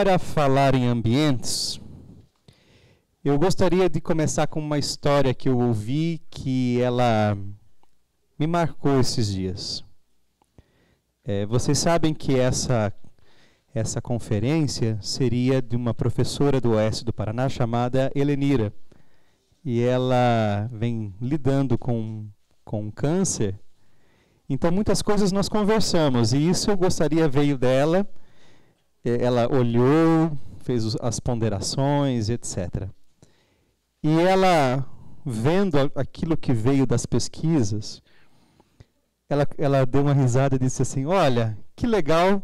Para falar em ambientes, eu gostaria de começar com uma história que eu ouvi que ela me marcou esses dias. Vocês sabem que essa conferência seria de uma professora do Oeste do Paraná chamada Helenira. E ela vem lidando com câncer. Então muitas coisas nós conversamos, e isso eu gostaria veio dela. Ela olhou, fez as ponderações, etc. E ela, vendo aquilo que veio das pesquisas, ela deu uma risada e disse assim: olha, que legal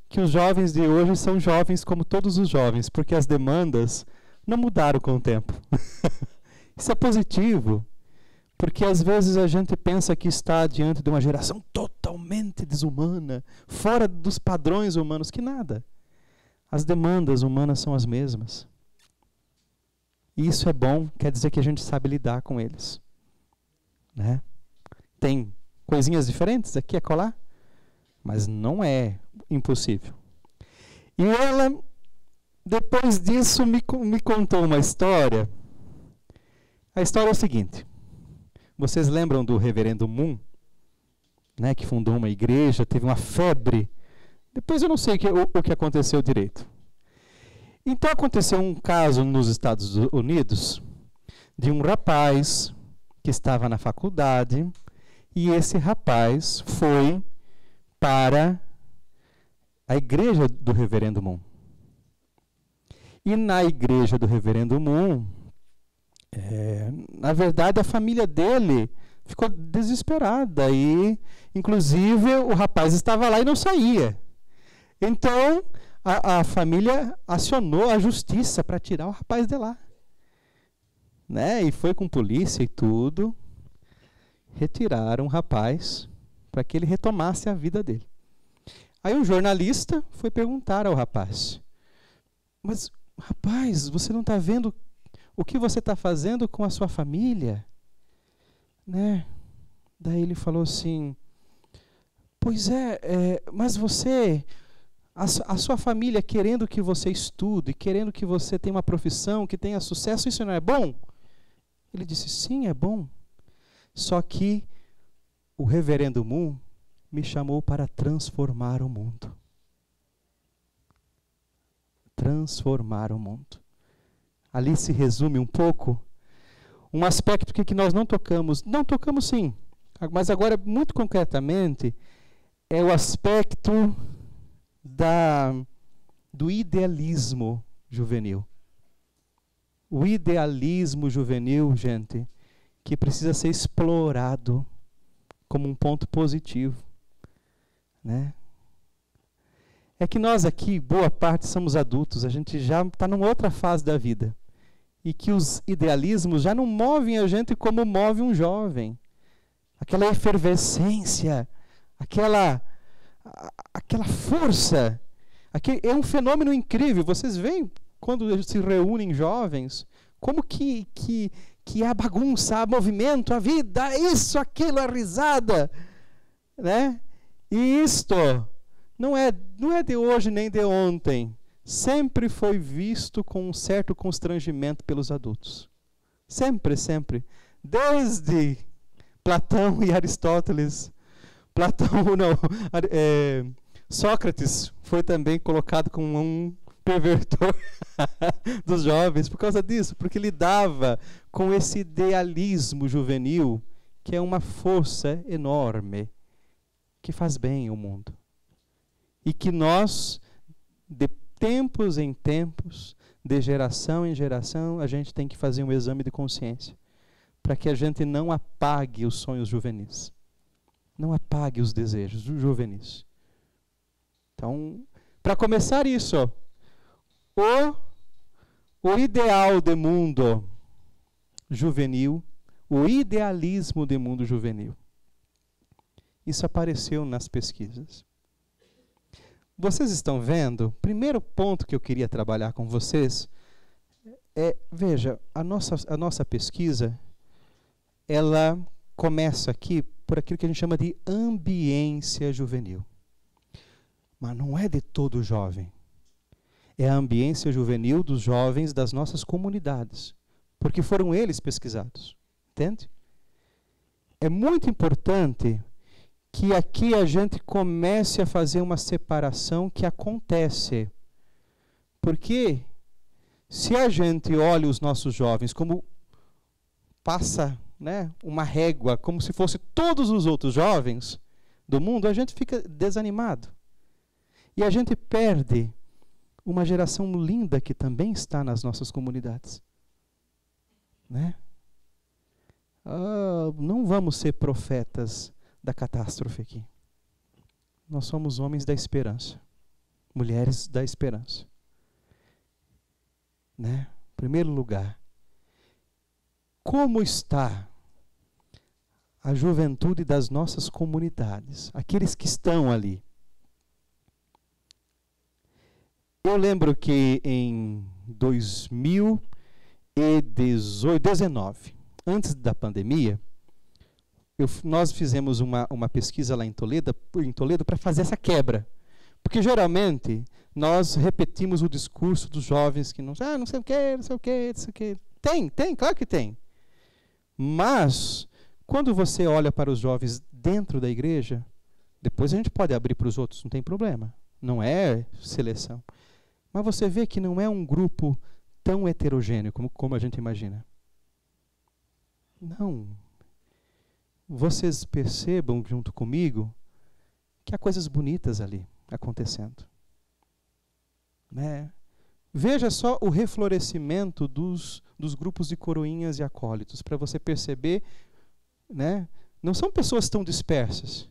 que os jovens de hoje são jovens como todos os jovens, porque as demandas não mudaram com o tempo. Isso é positivo, porque às vezes a gente pensa que está diante de uma geração totalmente desumana, fora dos padrões humanos, que nada. As demandas humanas são as mesmas. E isso é bom, quer dizer que a gente sabe lidar com eles. Né? Tem coisinhas diferentes aqui e acolá, mas não é impossível. E ela, depois disso, me contou uma história. A história é o seguinte: vocês lembram do reverendo Moon, né, que fundou uma igreja, teve uma febre. Depois eu não sei o que aconteceu direito. Então aconteceu um caso nos Estados Unidos de um rapaz que estava na faculdade, e esse rapaz foi para a igreja do reverendo Moon. E na igreja do reverendo Moon, na verdade, a família dele ficou desesperada e, inclusive, o rapaz estava lá e não saía. Então, a família acionou a justiça para tirar o rapaz de lá. Né? E foi com polícia e tudo. Retiraram o rapaz para que ele retomasse a vida dele. Aí um jornalista foi perguntar ao rapaz: mas, rapaz, você não está vendo o que você está fazendo com a sua família? Né? Daí ele falou assim: pois mas você, a sua família querendo que você estude, querendo que você tenha uma profissão, que tenha sucesso, isso não é bom? Ele disse: sim, é bom. Só que o reverendo Moon me chamou para transformar o mundo. Transformar o mundo. Ali se resume um pouco um aspecto que nós não tocamos. Não tocamos sim, mas agora muito concretamente é o aspecto do idealismo juvenil. O idealismo juvenil, gente, que precisa ser explorado como um ponto positivo. Né? É que nós aqui, boa parte, somos adultos, a gente já está numa outra fase da vida. E que os idealismos já não movem a gente como move um jovem. Aquela efervescência, aquela força. É um fenômeno incrível. Vocês veem, quando se reúnem jovens, como que há bagunça, há movimento, a vida, isso, aquilo, a risada. Né? E isto não é de hoje nem de ontem. Sempre foi visto com um certo constrangimento pelos adultos. Sempre, sempre. Desde Platão e Aristóteles. Sócrates foi também colocado como um pervertor dos jovens por causa disso, porque lidava com esse idealismo juvenil, que é uma força enorme, que faz bem ao mundo. E que nós, de tempos em tempos, de geração em geração, a gente tem que fazer um exame de consciência, para que a gente não apague os sonhos juvenis, não apague os desejos juvenis. Então, para começar isso, o ideal de mundo juvenil, o idealismo de mundo juvenil, isso apareceu nas pesquisas. Vocês estão vendo? O primeiro ponto que eu queria trabalhar com vocês veja, a nossa pesquisa, ela começa aqui por aquilo que a gente chama de ambiência juvenil. Mas não é de todo jovem. É a ambiência juvenil dos jovens das nossas comunidades, porque foram eles pesquisados. Entende? É muito importante que aqui a gente comece a fazer uma separação que acontece. Porque se a gente olha os nossos jovens como passa, né, uma régua, como se fosse todos os outros jovens do mundo, a gente fica desanimado. E a gente perde uma geração linda que também está nas nossas comunidades. Né? Não vamos ser profetas da catástrofe aqui. Nós somos homens da esperança. Mulheres da esperança. Né? Em primeiro lugar, como está a juventude das nossas comunidades? Aqueles que estão ali. Eu lembro que em 2019, antes da pandemia, nós fizemos uma pesquisa lá em Toledo para fazer essa quebra. Porque geralmente nós repetimos o discurso dos jovens que não sei o quê, não sei o quê, não sei o quê. Tem, claro que tem. Mas, quando você olha para os jovens dentro da igreja, depois a gente pode abrir para os outros, não tem problema. Não é seleção. Mas você vê que não é um grupo tão heterogêneo como a gente imagina. Não. Vocês percebam junto comigo que há coisas bonitas ali acontecendo. Né? Veja só o reflorescimento dos grupos de coroinhas e acólitos, para você perceber, né? Não são pessoas tão dispersas.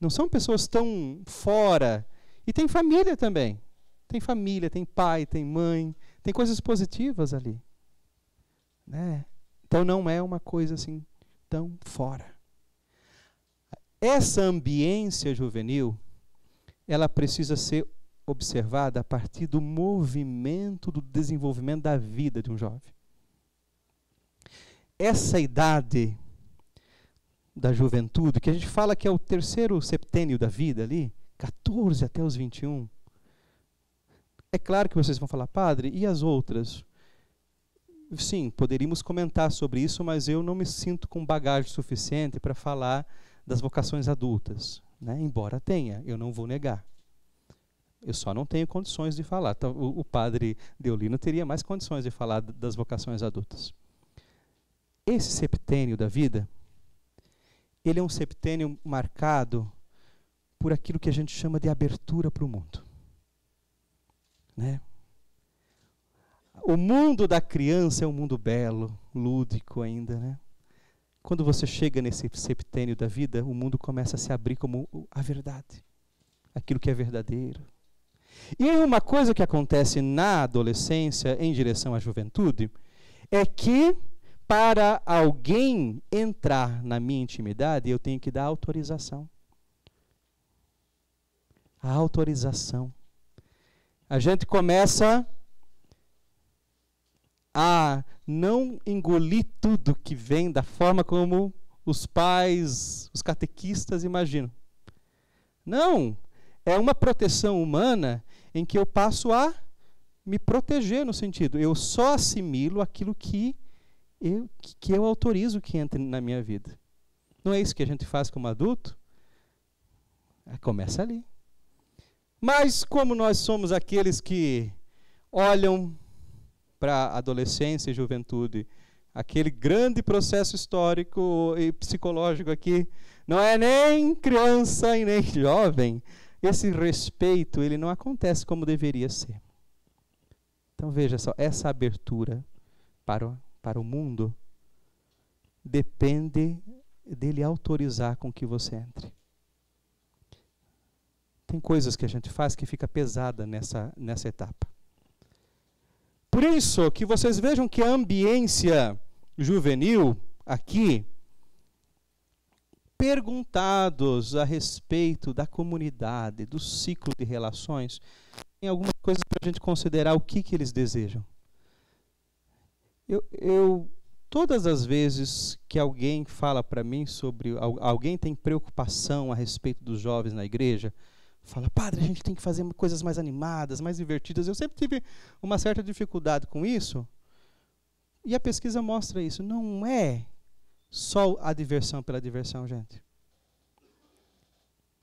Não são pessoas tão fora. E tem família também. Tem família, tem pai, tem mãe, tem coisas positivas ali. Né? Então não é uma coisa assim tão fora. Essa ambiência juvenil, ela precisa ser observada a partir do movimento do desenvolvimento da vida de um jovem. Essa idade da juventude, que a gente fala que é o terceiro septênio da vida ali, 14 até os 21, é claro que vocês vão falar, padre, e as outras? Sim, poderíamos comentar sobre isso, mas eu não me sinto com bagagem suficiente para falar das vocações adultas. Né? Embora tenha, eu não vou negar. Eu só não tenho condições de falar. Então, o padre Deolino teria mais condições de falar das vocações adultas. Esse septênio da vida, ele é um septênio marcado por aquilo que a gente chama de abertura para o mundo. Né? O mundo da criança é um mundo belo, lúdico ainda. Né? Quando você chega nesse septênio da vida, o mundo começa a se abrir como a verdade. Aquilo que é verdadeiro. E uma coisa que acontece na adolescência em direção à juventude é que para alguém entrar na minha intimidade, eu tenho que dar autorização. A autorização. A gente começa a não engolir tudo que vem da forma como os pais, os catequistas imaginam. Não, é uma proteção humana em que eu passo a me proteger no sentido, eu só assimilo aquilo que eu autorizo que entre na minha vida. Não é isso que a gente faz como adulto? Começa ali. Mas como nós somos aqueles que olham para a adolescência e juventude, aquele grande processo histórico e psicológico aqui, não é nem criança e nem jovem, esse respeito ele não acontece como deveria ser. Então veja só, essa abertura para o mundo depende dele autorizar com que você entre. Tem coisas que a gente faz que fica pesada nessa etapa. Por isso que vocês vejam que a ambiência juvenil aqui, perguntados a respeito da comunidade, do ciclo de relações, tem algumas coisas para a gente considerar o que eles desejam. Todas as vezes que alguém fala para mim sobre, alguém tem preocupação a respeito dos jovens na igreja, Fala, padre, a gente tem que fazer coisas mais animadas, mais divertidas. Eu sempre tive uma certa dificuldade com isso. E a pesquisa mostra isso. Não é só a diversão pela diversão, gente.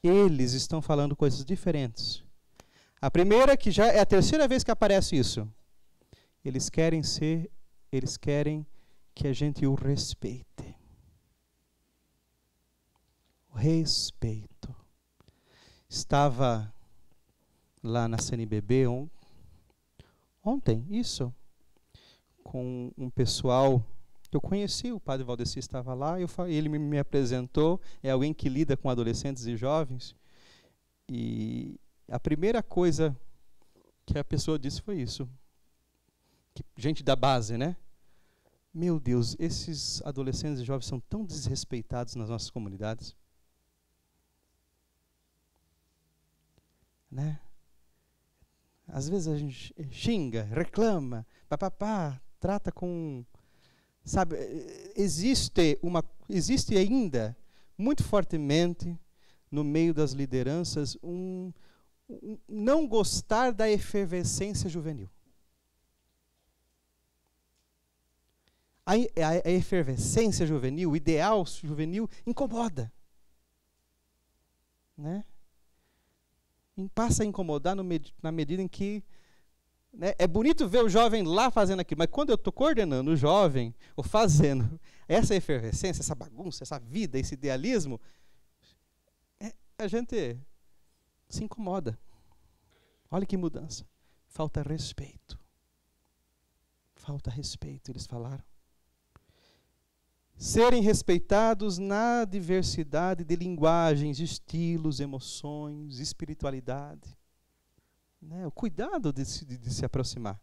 Eles estão falando coisas diferentes. A primeira, que já é a terceira vez que aparece isso. Eles querem que a gente o respeite. O respeito. Estava lá na CNBB ontem, isso, com um pessoal que eu conheci, o padre Valdeci estava lá, ele me apresentou, é alguém que lida com adolescentes e jovens, e a primeira coisa que a pessoa disse foi isso. Gente da base, né? Meu Deus, esses adolescentes e jovens são tão desrespeitados nas nossas comunidades. Né? Às vezes a gente xinga, reclama, papapá, trata com... Sabe, existe ainda, muito fortemente, no meio das lideranças, não gostar da efervescência juvenil. A efervescência juvenil, o ideal juvenil, incomoda. Né? Passa a incomodar na medida em que... Né, é bonito ver o jovem lá fazendo aquilo, mas quando eu estou coordenando o jovem, ou fazendo essa efervescência, essa bagunça, essa vida, esse idealismo, a gente se incomoda. Olha que mudança. Falta respeito. Falta respeito, eles falaram. Serem respeitados na diversidade de linguagens, estilos, emoções, espiritualidade. Né? O cuidado de se aproximar.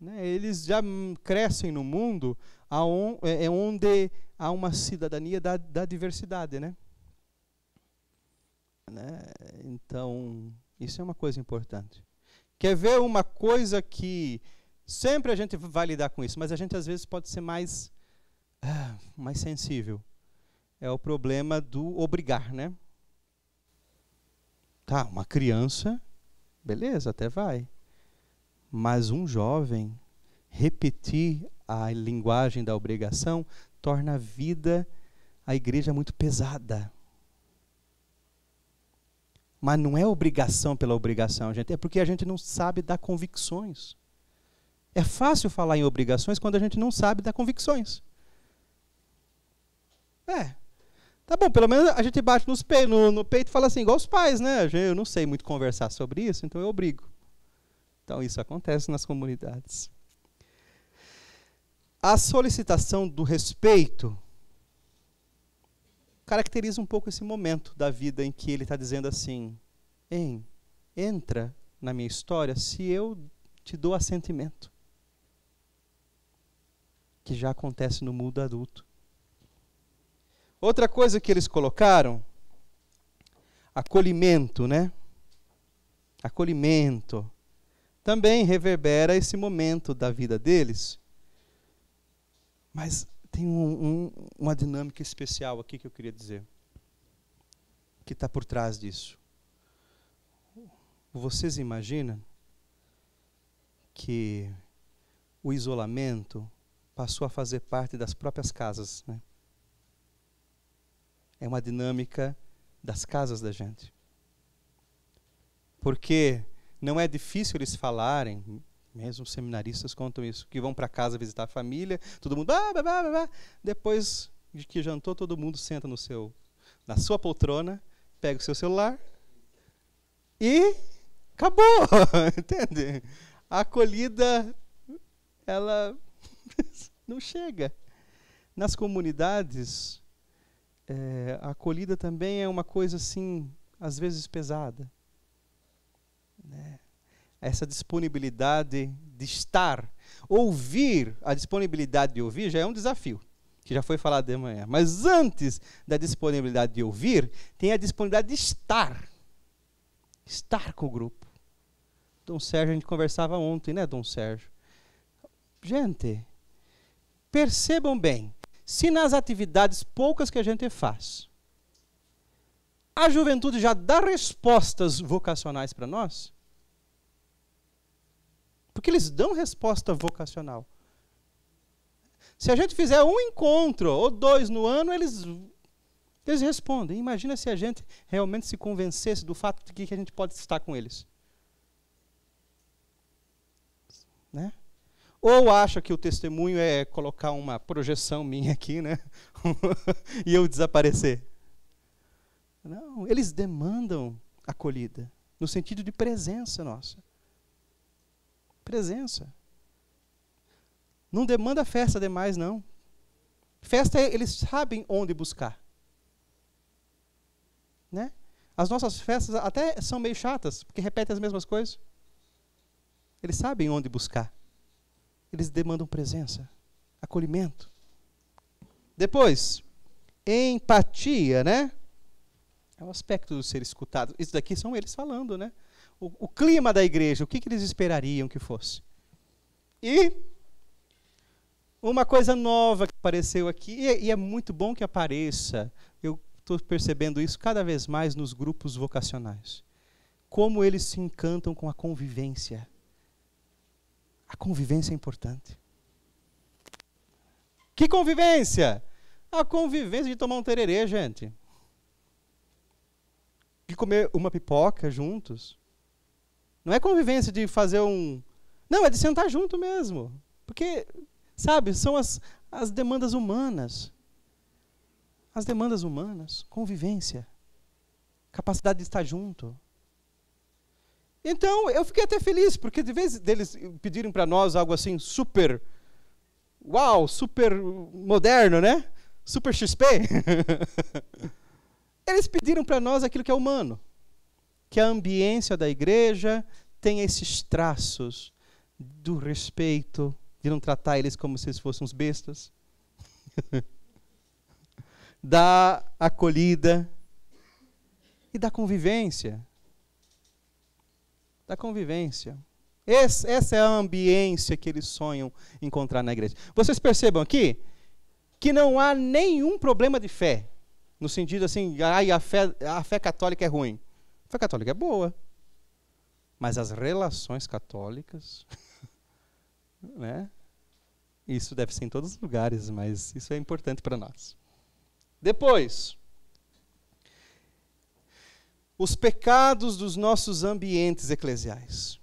Né? Eles já crescem no mundo onde há uma cidadania da diversidade. Né? Então, isso é uma coisa importante. Quer ver uma coisa que sempre a gente vai lidar com isso, mas a gente às vezes pode ser mais sensível. É o problema do obrigar, né? Tá, uma criança, beleza, até vai. Mas um jovem, repetir a linguagem da obrigação torna a igreja muito pesada. Mas não é obrigação pela obrigação, gente. É porque a gente não sabe dar convicções. É fácil falar em obrigações quando a gente não sabe dar convicções. Tá bom, pelo menos a gente bate no peito e fala assim, igual os pais, né? Eu não sei muito conversar sobre isso, então eu obrigo. Então isso acontece nas comunidades. A solicitação do respeito caracteriza um pouco esse momento da vida em que ele está dizendo assim, entra na minha história se eu te dou assentimento. Que já acontece no mundo adulto. Outra coisa que eles colocaram, acolhimento, né? Acolhimento. Também reverbera esse momento da vida deles. Mas tem uma dinâmica especial aqui que eu queria dizer. Que está por trás disso. Vocês imaginam que o isolamento passou a fazer parte das próprias casas, né? É uma dinâmica das casas da gente. Porque não é difícil eles falarem, mesmo os seminaristas contam isso, que vão para casa visitar a família, todo mundo, depois de que jantou, todo mundo senta na sua poltrona, pega o seu celular e acabou, entende? A acolhida, ela não chega. Nas comunidades, a acolhida também é uma coisa assim, às vezes pesada. Né? Essa disponibilidade de estar, ouvir, a disponibilidade de ouvir já é um desafio, que já foi falado de manhã. Mas antes da disponibilidade de ouvir, tem a disponibilidade de estar com o grupo. Dom Sérgio, a gente conversava ontem, né, Dom Sérgio? Gente, percebam bem, se nas atividades poucas que a gente faz, A juventude já dá respostas vocacionais para nós? Porque eles dão resposta vocacional. Se a gente fizer um encontro ou 2 no ano, eles respondem. Imagina se a gente realmente se convencesse do fato de que a gente pode estar com eles. Né? Ou acha que o testemunho é colocar uma projeção minha aqui, né? E eu desaparecer. Não, eles demandam acolhida, no sentido de presença nossa. Presença. Não demanda festa demais, não. Festa, eles sabem onde buscar. Né? As nossas festas até são meio chatas, porque repetem as mesmas coisas. Eles sabem onde buscar. Eles demandam presença, acolhimento. Depois, empatia, né? É um aspecto do ser escutado. Isso daqui são eles falando, né? O clima da igreja, o que eles esperariam que fosse. E uma coisa nova que apareceu aqui, e é muito bom que apareça, eu estou percebendo isso cada vez mais nos grupos vocacionais. Como eles se encantam com a convivência. A convivência é importante. Que convivência? A convivência de tomar um tererê, gente. De comer uma pipoca juntos. Não é convivência de fazer um... Não, é de sentar junto mesmo. Porque, sabe, são as demandas humanas. As demandas humanas, convivência. Capacidade de estar junto. Então, eu fiquei até feliz, porque de vez deles pedirem para nós algo assim super... Uau, super moderno, né? Super XP. Eles pediram para nós aquilo que é humano. Que a ambiência da igreja tenha esses traços do respeito, de não tratar eles como se eles fossem uns bestas. Da acolhida e da convivência. Da convivência. Essa é a ambiência que eles sonham encontrar na igreja. Vocês percebam aqui que não há nenhum problema de fé. No sentido assim, a fé católica é ruim. A fé católica é boa. Mas as relações católicas, né? Isso deve ser em todos os lugares, mas isso é importante para nós. Depois, os pecados dos nossos ambientes eclesiais.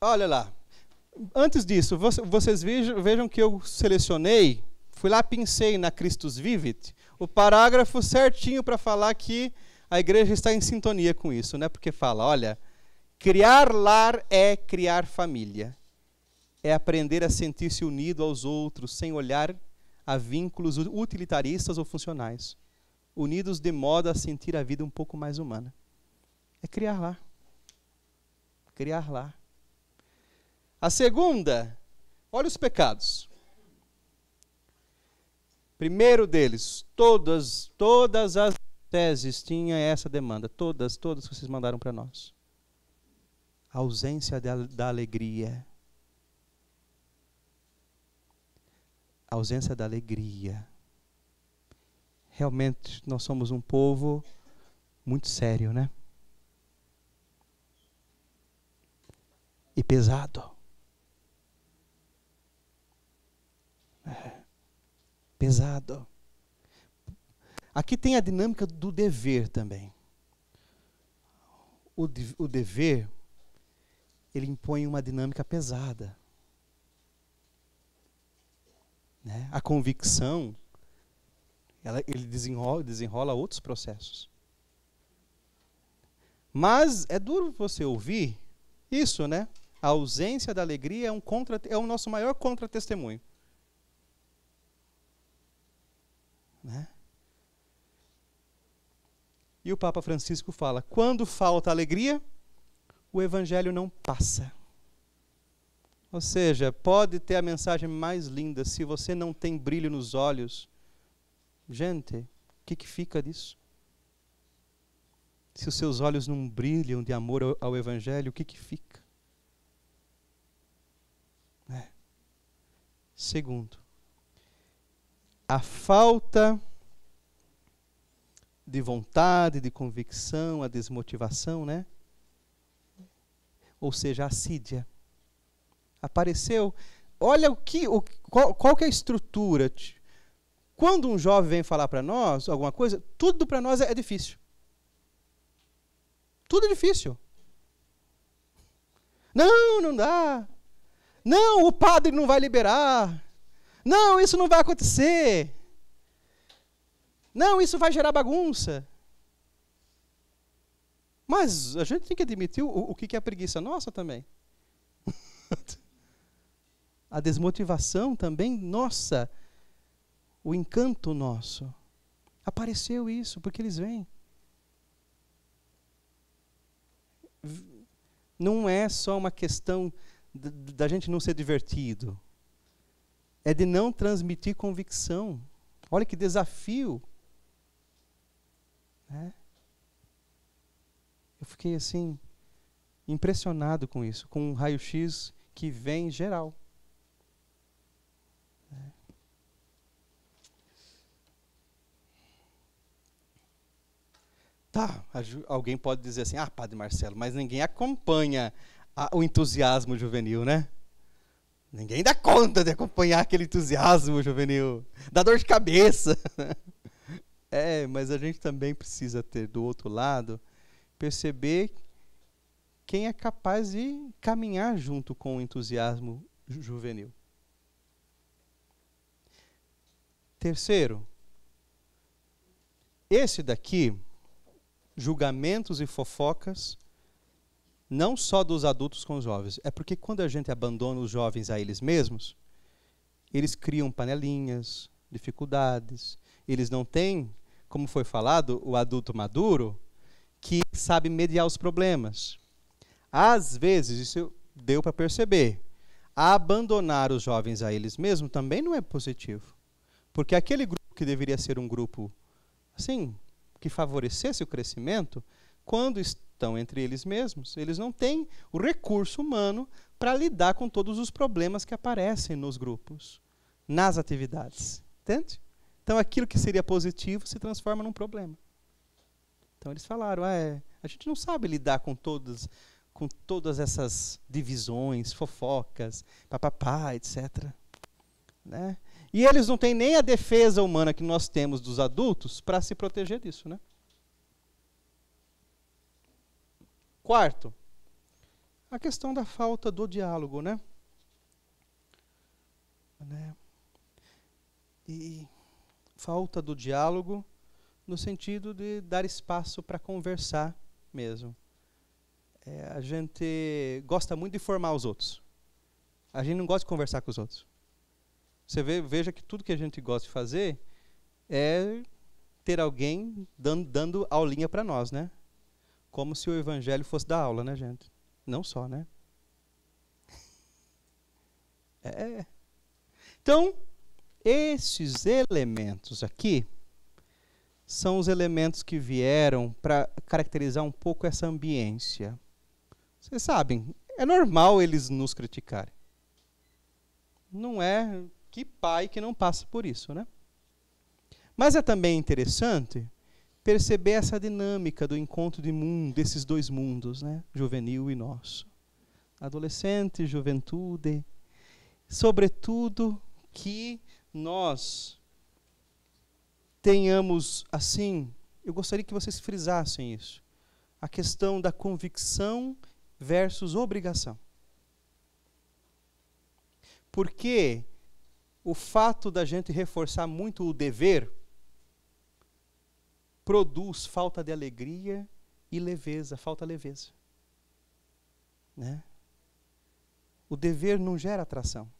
Olha lá. Antes disso, vocês vejam que eu selecionei, fui lá, pincei na Christus Vivit, o parágrafo certinho para falar que a igreja está em sintonia com isso, né? Porque fala, olha, criar lar é criar família. É aprender a sentir-se unido aos outros, sem olhar a vínculos utilitaristas ou funcionais. Unidos de modo a sentir a vida um pouco mais humana. É criar lar. Criar lar. A segunda, olha os pecados. Primeiro deles, todas as teses tinham essa demanda. Todas que vocês mandaram para nós. A ausência da alegria. A ausência da alegria. Realmente, nós somos um povo muito sério, né? E pesado. Pesado. Aqui tem a dinâmica do dever também. O dever, ele impõe uma dinâmica pesada. Né? A convicção, ele desenrola outros processos. Mas é duro você ouvir isso, né? A ausência da alegria é o nosso maior contra-testemunho. Né? E o Papa Francisco fala, quando falta alegria, o evangelho não passa. Ou seja, pode ter a mensagem mais linda, se você não tem brilho nos olhos, gente, o que fica disso? Se os seus olhos não brilham de amor ao evangelho, o que fica? Segundo, a falta de vontade, de convicção, a desmotivação, né? Ou seja, a assídia. Apareceu. Olha qual que é a estrutura. Quando um jovem vem falar para nós alguma coisa, tudo para nós é difícil. Tudo é difícil. Não, não dá. Não, o padre não vai liberar. Não, isso não vai acontecer. Não, isso vai gerar bagunça. Mas a gente tem que admitir o que é a preguiça nossa também. A desmotivação também, nossa. O encanto nosso. Apareceu isso, porque eles vêm. Não é só uma questão da gente não ser divertido. É de não transmitir convicção. Olha que desafio. Né? Eu fiquei assim, impressionado com isso, com um raio-x que vem geral. Tá, alguém pode dizer assim, Padre Marcelo, mas ninguém acompanha o entusiasmo juvenil, né? Ninguém dá conta de acompanhar aquele entusiasmo juvenil. Dá dor de cabeça. Mas a gente também precisa ter, do outro lado, perceber quem é capaz de caminhar junto com o entusiasmo juvenil. Terceiro, esse daqui, julgamentos e fofocas, não só dos adultos com os jovens. É porque quando a gente abandona os jovens a eles mesmos, eles criam panelinhas, dificuldades. Eles não têm, como foi falado, o adulto maduro que sabe mediar os problemas. Às vezes, isso deu para perceber, abandonar os jovens a eles mesmos também não é positivo. Porque aquele grupo que deveria ser um grupo, assim, que favorecesse o crescimento, quando estão entre eles mesmos, eles não têm o recurso humano para lidar com todos os problemas que aparecem nos grupos, nas atividades. Entende? Então, aquilo que seria positivo se transforma num problema. Então, eles falaram, a gente não sabe lidar com todas essas divisões, fofocas, papapá, etc. Né? E eles não têm nem a defesa humana que nós temos dos adultos para se proteger disso, né? Quarto, a questão da falta do diálogo, né? E falta do diálogo no sentido de dar espaço para conversar mesmo. A gente gosta muito de formar os outros. A gente não gosta de conversar com os outros. Você veja que tudo que a gente gosta de fazer é ter alguém dando aulinha para nós, né? Como se o evangelho fosse dar aula, né, gente? Não só, né? Então, esses elementos aqui são os elementos que vieram para caracterizar um pouco essa ambiência. Vocês sabem, é normal eles nos criticarem. Não é que pai que não passa por isso, né? Mas é também interessante perceber essa dinâmica do encontro desses dois mundos, né? Juvenil e nosso. Adolescente, juventude. Sobretudo que nós tenhamos, assim, eu gostaria que vocês frisassem isso, a questão da convicção versus obrigação. Porque o fato da gente reforçar muito o dever produz falta de alegria e leveza, falta leveza. Né? O dever não gera atração.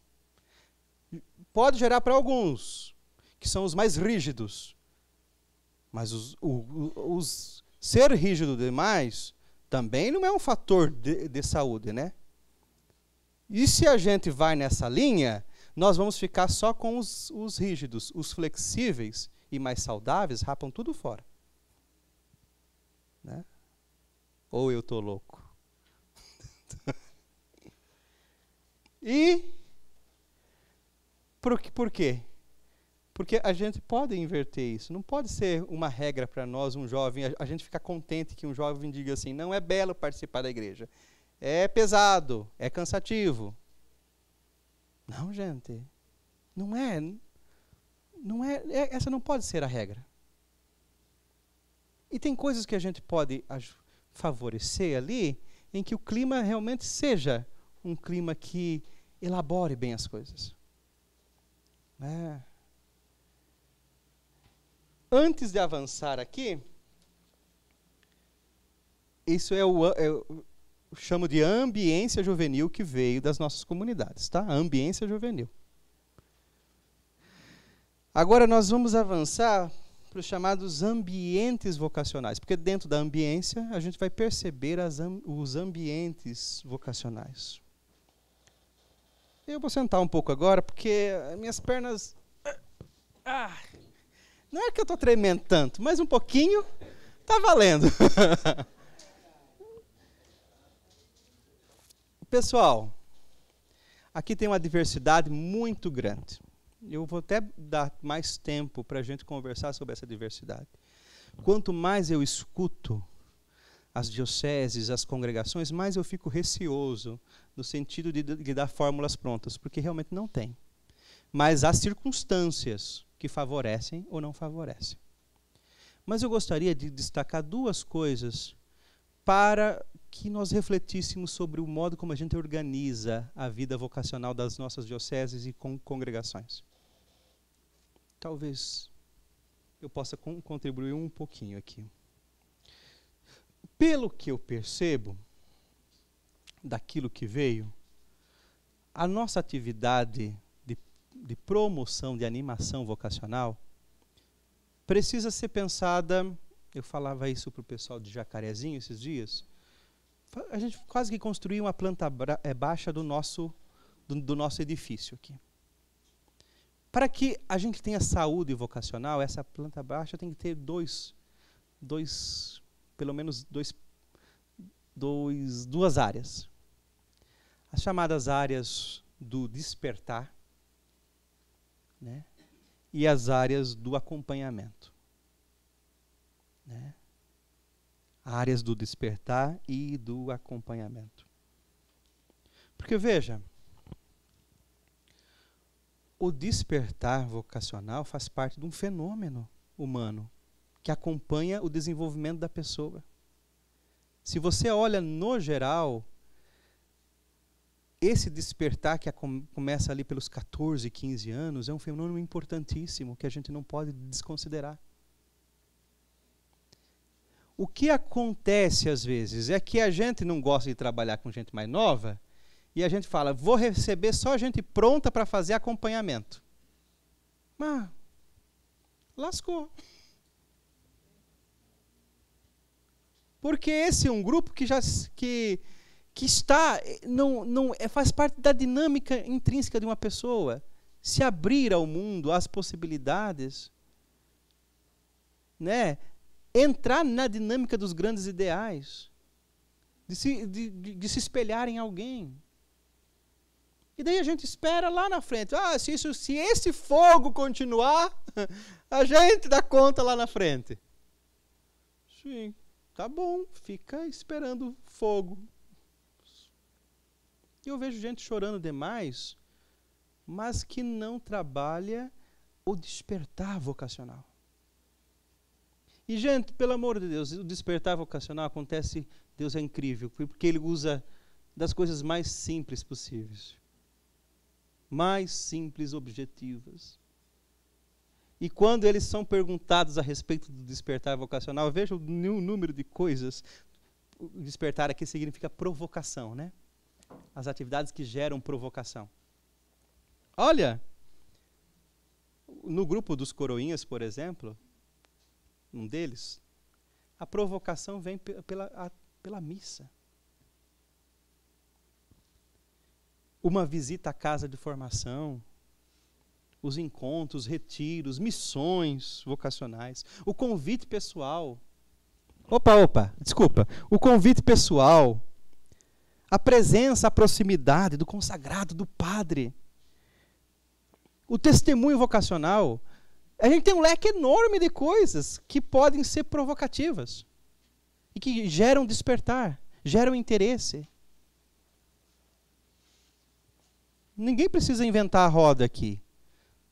Pode gerar para alguns, que são os mais rígidos. Mas ser rígido demais também não é um fator de saúde, né? E se a gente vai nessa linha, nós vamos ficar só com os rígidos. Os flexíveis e mais saudáveis rapam tudo fora. Né? Ou eu estou louco. E por quê? Porque a gente pode inverter isso. Não pode ser uma regra para nós, um jovem, a gente ficar contente que um jovem diga assim, não é belo participar da igreja. É pesado, é cansativo. Não, gente. Não é. Essa não pode ser a regra. E tem coisas que a gente pode favorecer ali, em que o clima realmente seja um clima que elabore bem as coisas. Antes de avançar aqui, isso eu chamo de ambiência juvenil que veio das nossas comunidades, tá? A ambiência juvenil. Agora nós vamos avançar para os chamados ambientes vocacionais, porque dentro da ambiência a gente vai perceber os ambientes vocacionais. Eu vou sentar um pouco agora, porque minhas pernas... não é que eu estou tremendo tanto, mas um pouquinho está valendo. Pessoal, aqui tem uma diversidade muito grande. Eu vou até dar mais tempo para a gente conversar sobre essa diversidade. Quanto mais eu escuto as dioceses, as congregações, mais eu fico receoso no sentido de dar fórmulas prontas, porque realmente não tem. Mas há circunstâncias que favorecem ou não favorecem. Mas eu gostaria de destacar duas coisas para que nós refletíssemos sobre o modo como a gente organiza a vida vocacional das nossas dioceses e congregações. Talvez eu possa contribuir um pouquinho aqui. Pelo que eu percebo, daquilo que veio, a nossa atividade de promoção, de animação vocacional, precisa ser pensada, eu falava isso para o pessoal de Jacarezinho esses dias, a gente quase que construiu uma planta baixa do nosso edifício aqui. Para que a gente tenha saúde vocacional, essa planta baixa tem que ter pelo menos duas áreas. As chamadas áreas do despertar, né? E as áreas do acompanhamento. Né? Áreas do despertar e do acompanhamento. Porque, veja, o despertar vocacional faz parte de um fenômeno humano que acompanha o desenvolvimento da pessoa. Se você olha no geral, esse despertar que começa ali pelos 14, 15 anos é um fenômeno importantíssimo que a gente não pode desconsiderar. O que acontece às vezes é que a gente não gosta de trabalhar com gente mais nova e a gente fala, vou receber só gente pronta para fazer acompanhamento. Mas lascou. Porque esse é um grupo que está, faz parte da dinâmica intrínseca de uma pessoa. Se abrir ao mundo, às possibilidades, né? Entrar na dinâmica dos grandes ideais, de se espelhar em alguém. E daí a gente espera lá na frente. Se esse fogo continuar, a gente dá conta lá na frente. Sim, tá bom, fica esperando fogo. E eu vejo gente chorando demais, mas que não trabalha o despertar vocacional. E, gente, pelo amor de Deus, o despertar vocacional acontece, Deus é incrível, porque Ele usa das coisas mais simples possíveis. Mais simples, objetivas. E quando eles são perguntados a respeito do despertar vocacional, veja o número de coisas. O despertar aqui significa provocação, né? As atividades que geram provocação. Olha, no grupo dos coroinhas, por exemplo, um deles, a provocação vem pela missa. Uma visita à casa de formação, os encontros, retiros, missões vocacionais, o convite pessoal. Desculpa. O convite pessoal, a presença, a proximidade do consagrado, do padre. O testemunho vocacional. A gente tem um leque enorme de coisas que podem ser provocativas e que geram despertar, geram interesse. Ninguém precisa inventar a roda aqui.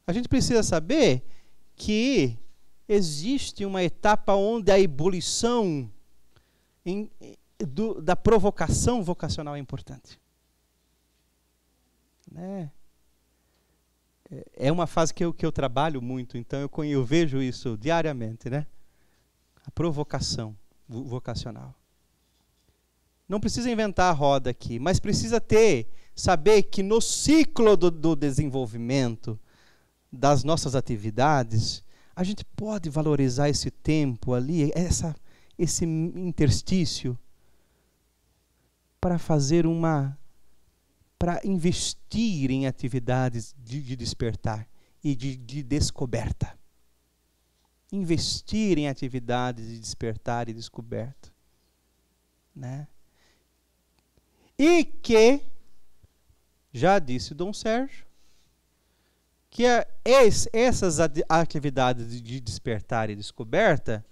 A gente precisa saber que existe uma etapa onde a ebulição da provocação vocacional é importante. Né? É uma fase que eu trabalho muito, então eu vejo isso diariamente, né? A provocação vocacional. Não precisa inventar a roda aqui, mas precisa saber que no ciclo do desenvolvimento das nossas atividades, a gente pode valorizar esse tempo ali, esse interstício, para investir em atividades de despertar e de descoberta. Investir em atividades de despertar e descoberta. Né? E que, já disse Dom Sérgio, que essas atividades de despertar e descoberta,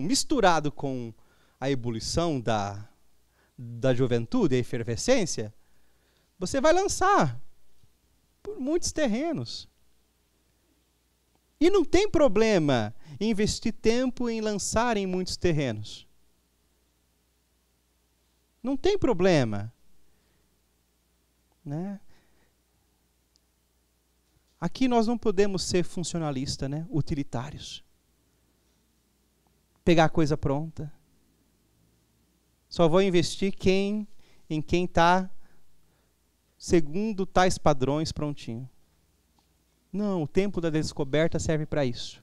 misturado com a ebulição da juventude, a efervescência, você vai lançar por muitos terrenos. E não tem problema em investir tempo em lançar em muitos terrenos. Não tem problema. Né? Aqui nós não podemos ser funcionalistas, né? Utilitários. Pegar a coisa pronta. Só vou investir em quem está segundo tais padrões prontinho. Não, o tempo da descoberta serve para isso.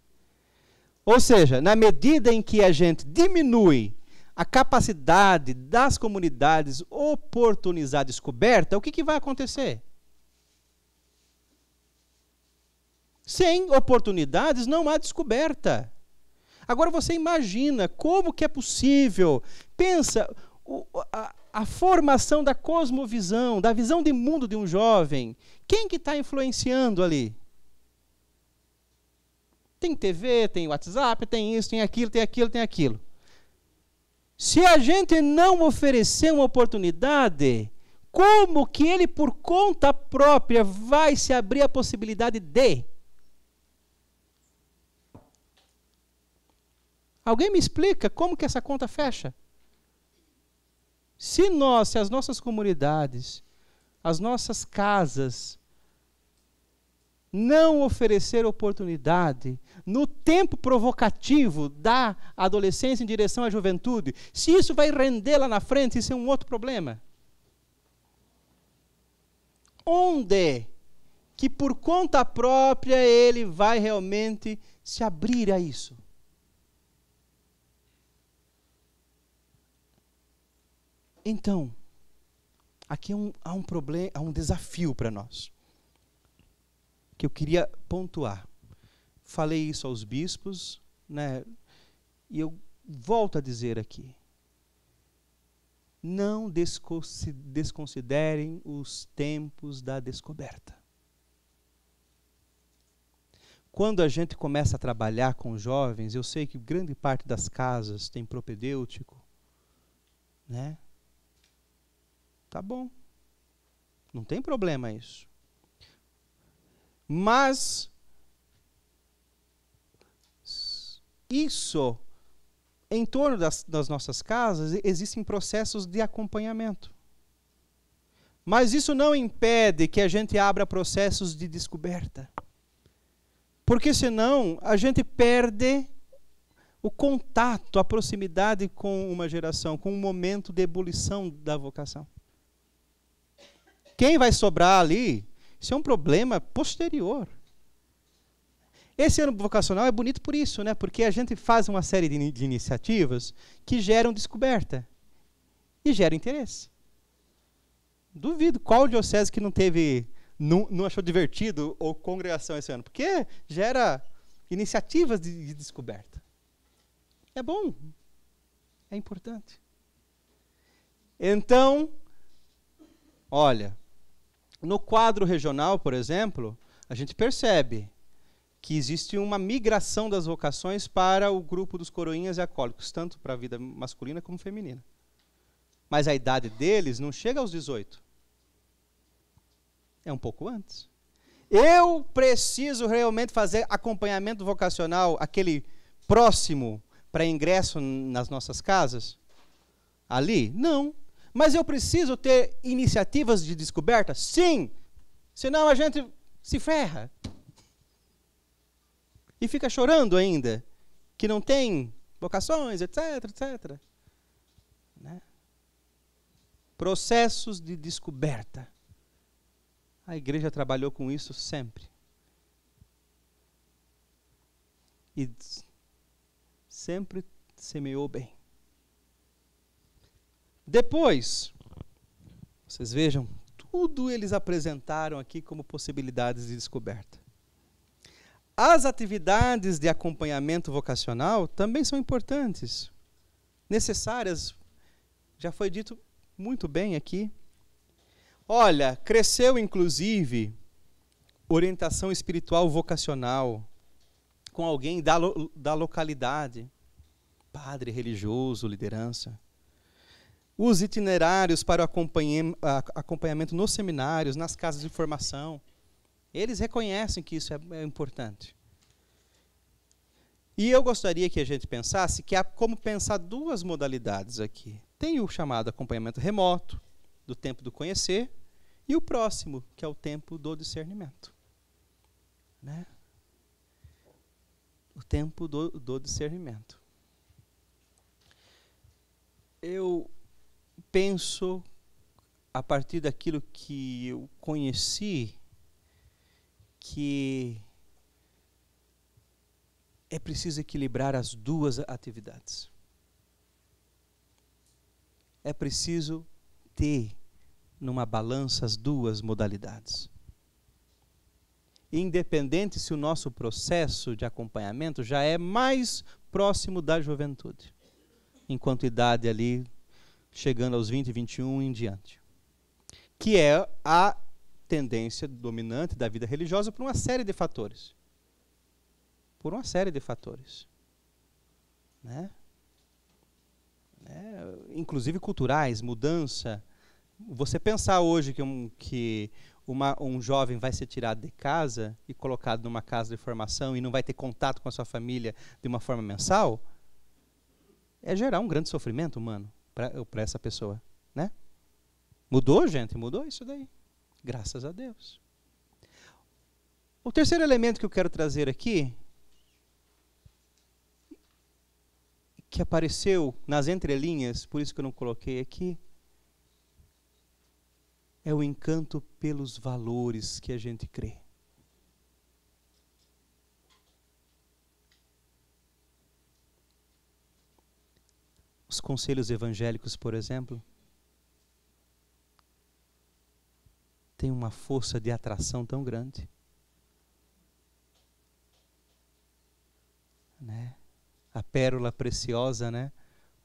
Ou seja, na medida em que a gente diminui a capacidade das comunidades oportunizar a descoberta, o que vai acontecer? Sem oportunidades não há descoberta. Agora você imagina como que é possível, pensa, a formação da cosmovisão, da visão de mundo de um jovem, quem que está influenciando ali? Tem TV, tem WhatsApp, tem isso, tem aquilo, tem aquilo, tem aquilo. Se a gente não oferecer uma oportunidade, como que ele por conta própria vai se abrir a possibilidade de? Alguém me explica como que essa conta fecha? Se as nossas comunidades, as nossas casas, não oferecer oportunidade no tempo provocativo da adolescência em direção à juventude, se isso vai render lá na frente, isso é um outro problema. Onde que por conta própria ele vai realmente se abrir a isso? Então, aqui há um problema, há um desafio para nós, que eu queria pontuar. Falei isso aos bispos, né, e eu volto a dizer aqui. Não desconsiderem os tempos da descoberta. Quando a gente começa a trabalhar com jovens, eu sei que grande parte das casas tem propedêutico, né? Tá bom. Não tem problema isso. Mas isso, em torno das nossas casas, existem processos de acompanhamento. Mas isso não impede que a gente abra processos de descoberta. Porque senão a gente perde o contato, a proximidade com uma geração, com um momento de ebulição da vocação. Quem vai sobrar ali, isso é um problema posterior. Esse ano vocacional é bonito por isso, né? Porque a gente faz uma série de iniciativas que geram descoberta e geram interesse. Duvido qual diocese que não teve, não achou divertido ou congregação esse ano, porque gera iniciativas de descoberta. É bom, é importante. Então, olha, No quadro regional, por exemplo, a gente percebe que existe uma migração das vocações para o grupo dos coroinhas e acólicos, tanto para a vida masculina como feminina. Mas a idade deles não chega aos 18. É um pouco antes. Eu preciso realmente fazer acompanhamento vocacional, aquele próximo para ingresso nas nossas casas? Ali? Não. Mas eu preciso ter iniciativas de descoberta? Sim. Senão a gente se ferra. E fica chorando ainda, que não tem vocações, etc, etc. Né? Processos de descoberta. A igreja trabalhou com isso sempre. E sempre semeou bem. Depois, vocês vejam, tudo eles apresentaram aqui como possibilidades de descoberta. As atividades de acompanhamento vocacional também são importantes, necessárias. Já foi dito muito bem aqui. Olha, cresceu inclusive orientação espiritual vocacional com alguém da localidade, padre religioso, liderança. Os itinerários para o acompanhamento nos seminários, nas casas de formação. Eles reconhecem que isso é importante. E eu gostaria que a gente pensasse que há como pensar duas modalidades aqui. Tem o chamado acompanhamento remoto, do tempo do conhecer, e o próximo, que é o tempo do discernimento. Né? O tempo do discernimento. Eu penso, a partir daquilo que eu conheci, que é preciso equilibrar as duas atividades. É preciso ter numa balança as duas modalidades. Independente se o nosso processo de acompanhamento já é mais próximo da juventude, enquanto idade ali chegando aos 20, 21 em diante. Que é a tendência dominante da vida religiosa por uma série de fatores. Por uma série de fatores. Né? Inclusive culturais, mudança. Você pensar hoje que um jovem vai ser tirado de casa e colocado numa casa de formação e não vai ter contato com a sua família de uma forma mensal, é gerar um grande sofrimento humano para essa pessoa. Né? Mudou, gente? Mudou isso daí. Graças a Deus. O terceiro elemento que eu quero trazer aqui, que apareceu nas entrelinhas, por isso que eu não coloquei aqui, é o encanto pelos valores que a gente crê. Os conselhos evangélicos, por exemplo, têm uma força de atração tão grande. Né? A pérola preciosa, né?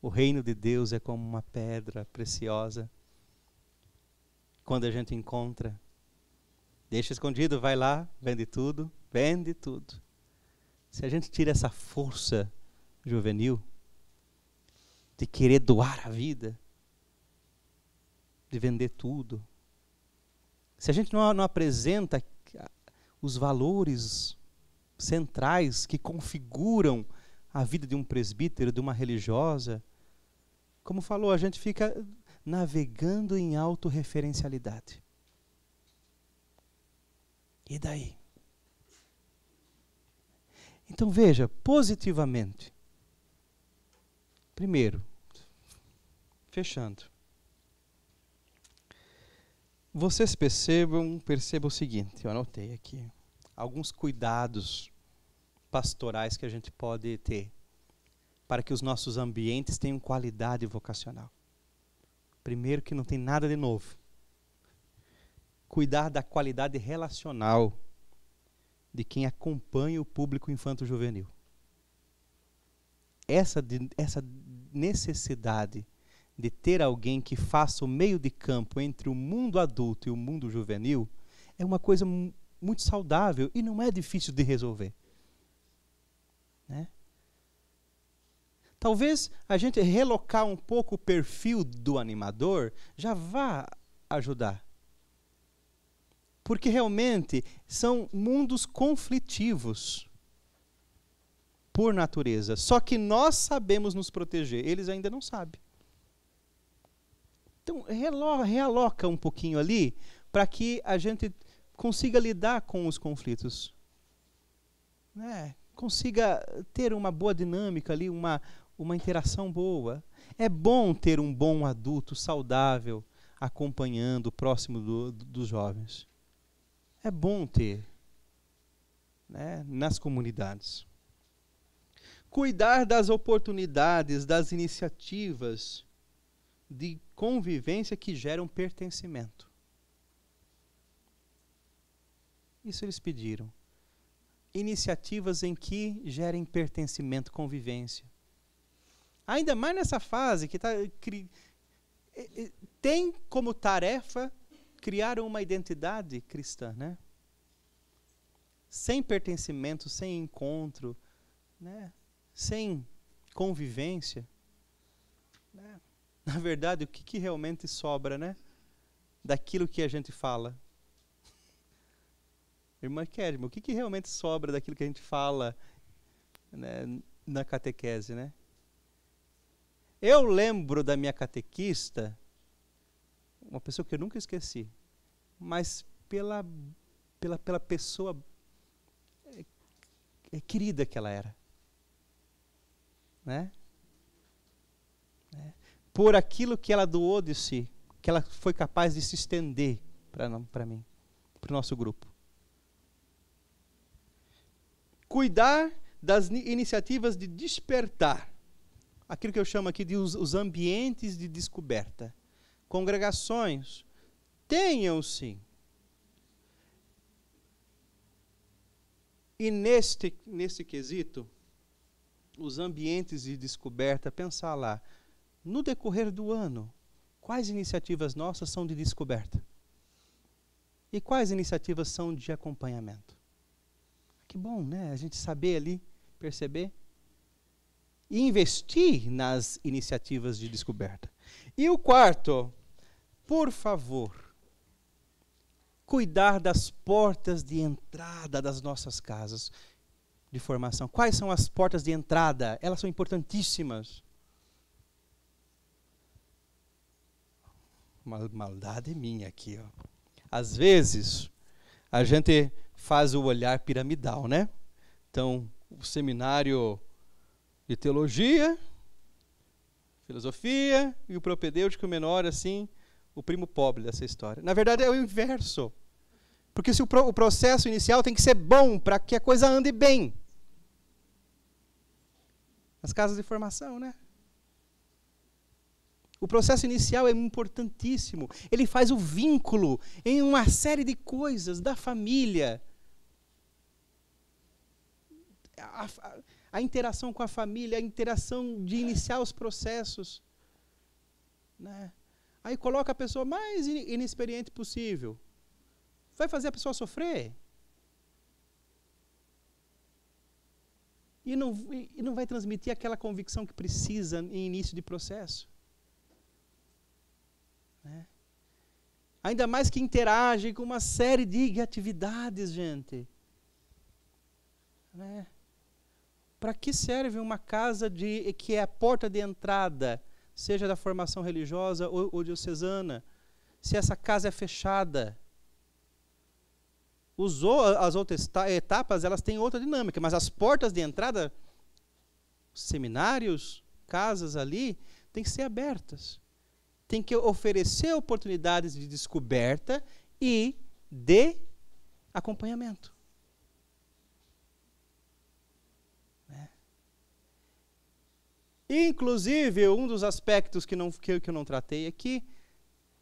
O reino de Deus é como uma pedra preciosa. Quando a gente encontra, deixa escondido, vai lá, vende tudo. Se a gente tira essa força juvenil de querer doar a vida, de vender tudo, se a gente não apresenta os valores centrais que configuram a vida de um presbítero, de uma religiosa, como falou, a gente fica navegando em autorreferencialidade. E daí? Então veja, positivamente. Primeiro, fechando. Vocês percebam o seguinte, eu anotei aqui, alguns cuidados pastorais que a gente pode ter para que os nossos ambientes tenham qualidade vocacional. Primeiro, que não tem nada de novo. Cuidar da qualidade relacional de quem acompanha o público infanto-juvenil. Essa necessidade de ter alguém que faça o meio de campo entre o mundo adulto e o mundo juvenil é uma coisa muito saudável e não é difícil de resolver. Né? Talvez a gente relocar um pouco o perfil do animador já vá ajudar. Porque realmente são mundos conflitivos por natureza. Só que nós sabemos nos proteger, eles ainda não sabem. Então, realoca um pouquinho ali para que a gente consiga lidar com os conflitos. Né? Consiga ter uma boa dinâmica ali, uma interação boa. É bom ter um bom adulto saudável acompanhando, próximo dos jovens. É bom ter, né, nas comunidades. Cuidar das oportunidades, das iniciativas de convivência que geram pertencimento. Isso eles pediram. Iniciativas em que gerem pertencimento, convivência. Ainda mais nessa fase que tem como tarefa criar uma identidade cristã, né? Sem pertencimento, sem encontro, né? Sem convivência. Né? Na verdade, o que realmente sobra, né? Daquilo que a gente fala? Irmã Kedma, o que realmente sobra daquilo que a gente fala, né, na catequese, né? Eu lembro da minha catequista, uma pessoa que eu nunca esqueci, mas pela pessoa querida que ela era. Né? Por aquilo que ela doou de si, que ela foi capaz de se estender para mim, para o nosso grupo. Cuidar das iniciativas de despertar, aquilo que eu chamo aqui de os ambientes de descoberta. Congregações, tenham sim. E neste quesito, os ambientes de descoberta, pensar lá, no decorrer do ano, quais iniciativas nossas são de descoberta? E quais iniciativas são de acompanhamento? Que bom, né? A gente saber ali, perceber. E investir nas iniciativas de descoberta. E o quarto, por favor, cuidar das portas de entrada das nossas casas de formação. Quais são as portas de entrada? Elas são importantíssimas. Uma maldade minha aqui, ó. Às vezes, a gente faz o olhar piramidal, né? Então, o seminário de teologia, filosofia e o propedêutico menor, assim, o primo pobre dessa história. Na verdade, é o inverso. Porque se o processo inicial tem que ser bom para que a coisa ande bem. As casas de formação, né? O processo inicial é importantíssimo. Ele faz o vínculo em uma série de coisas da família. A interação com a família, a interação de iniciar os processos. Né? Aí coloca a pessoa mais inexperiente possível. Vai fazer a pessoa sofrer. E não vai transmitir aquela convicção que precisa em início de processo. Né? Ainda mais que interage com uma série de atividades, gente. Né? Para que serve uma casa que é a porta de entrada, seja da formação religiosa ou diocesana, se essa casa é fechada? As outras etapas, elas têm outra dinâmica, mas as portas de entrada, seminários, casas ali, têm que ser abertas. Tem que oferecer oportunidades de descoberta e de acompanhamento. Né? Inclusive, um dos aspectos que eu não tratei aqui,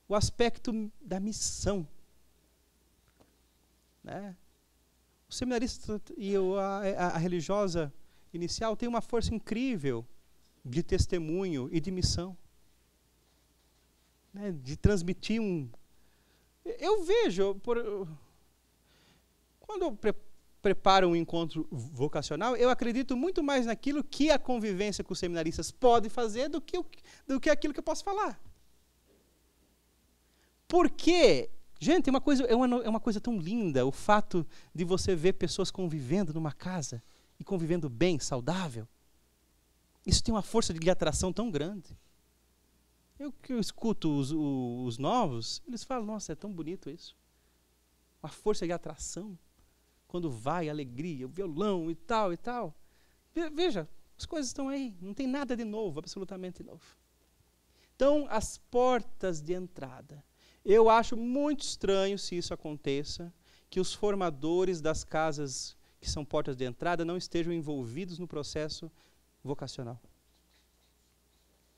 o aspecto da missão. Né? O seminarista e a religiosa inicial tem uma força incrível de testemunho e de missão. né, de transmitir um... Eu vejo, quando eu preparo um encontro vocacional, eu acredito muito mais naquilo que a convivência com os seminaristas pode fazer do que aquilo que eu posso falar. Porque, gente, é uma coisa tão linda o fato de você ver pessoas convivendo numa casa e convivendo bem, saudável. Isso tem uma força de atração tão grande. Eu escuto os novos, eles falam, nossa, é tão bonito isso. Uma força de atração. Quando vai, alegria, o violão e tal e tal. Veja, as coisas estão aí. Não tem nada de novo, absolutamente novo. Então, as portas de entrada. Eu acho muito estranho se isso aconteça, que os formadores das casas que são portas de entrada não estejam envolvidos no processo vocacional.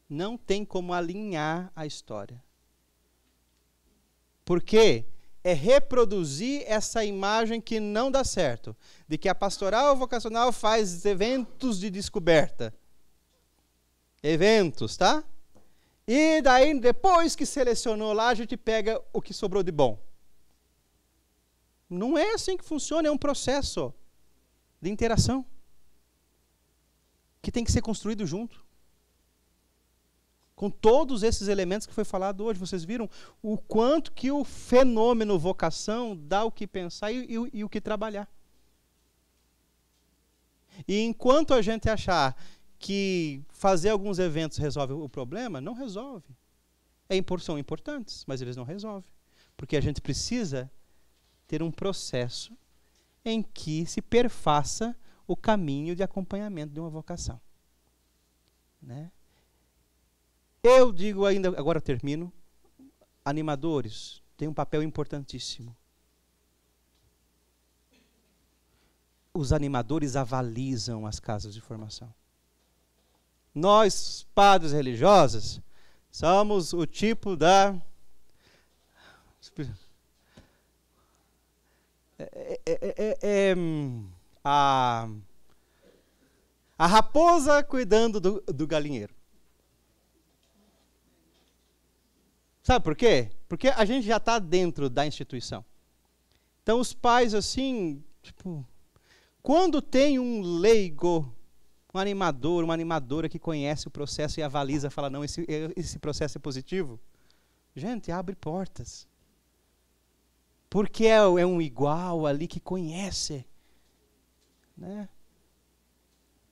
Não tem como alinhar a história. Por quê? É reproduzir essa imagem que não dá certo, de que a pastoral vocacional faz eventos de descoberta. Eventos, tá? E daí, depois que selecionou lá, a gente pega o que sobrou de bom. Não é assim que funciona, é um processo de interação que tem que ser construído junto. Com todos esses elementos que foi falado hoje, vocês viram o quanto que o fenômeno vocação dá o que pensar e o que trabalhar. E enquanto a gente achar que fazer alguns eventos resolve o problema, não resolve. São importantes, mas eles não resolvem. Porque a gente precisa ter um processo em que se perfaça o caminho de acompanhamento de uma vocação. Né? Eu digo ainda, agora termino, animadores têm um papel importantíssimo. Os animadores avalizam as casas de formação. Nós, padres religiosos, somos o tipo da... a raposa cuidando do galinheiro. Sabe por quê? Porque a gente já está dentro da instituição. Então os pais, assim, tipo, quando tem um leigo, um animador, uma animadora que conhece o processo e avaliza, fala, não, esse processo é positivo, gente, abre portas. Porque é um igual ali que conhece. Né?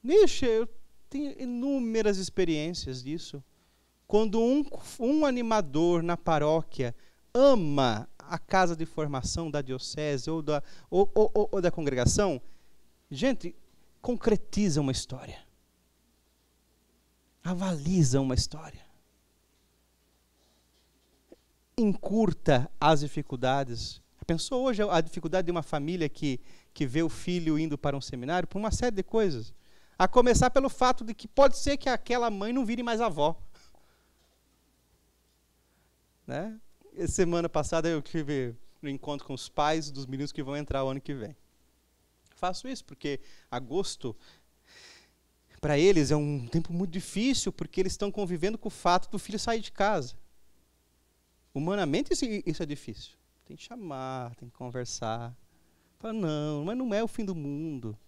Nixe, eu tenho inúmeras experiências disso. Quando um animador na paróquia ama a casa de formação da diocese ou da congregação, gente, concretiza uma história. Avaliza uma história. Encurta as dificuldades. Pensou hoje a dificuldade de uma família que vê o filho indo para um seminário por uma série de coisas. A começar pelo fato de que pode ser que aquela mãe não vire mais avó. Né? Semana passada eu tive um encontro com os pais dos meninos que vão entrar o ano que vem. Faço isso porque agosto, para eles, é um tempo muito difícil, porque eles estão convivendo com o fato do filho sair de casa. Humanamente isso é difícil. Tem que chamar, tem que conversar. Fala, não, mas não é o fim do mundo.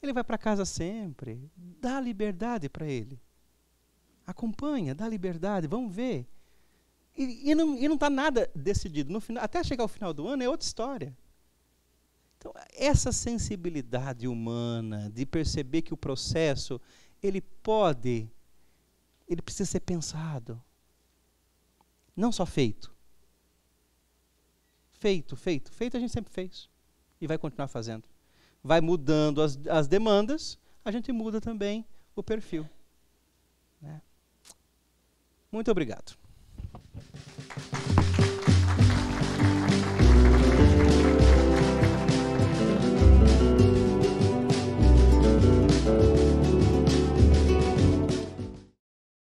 Ele vai para casa sempre. Dá liberdade para ele. Acompanha, dá liberdade, vamos ver. E não está nada decidido. No final, até chegar ao final do ano é outra história. Então, essa sensibilidade humana de perceber que o processo, ele precisa ser pensado. Não só feito. Feito a gente sempre fez. E vai continuar fazendo. Vai mudando as demandas, a gente muda também o perfil. Né? Muito obrigado.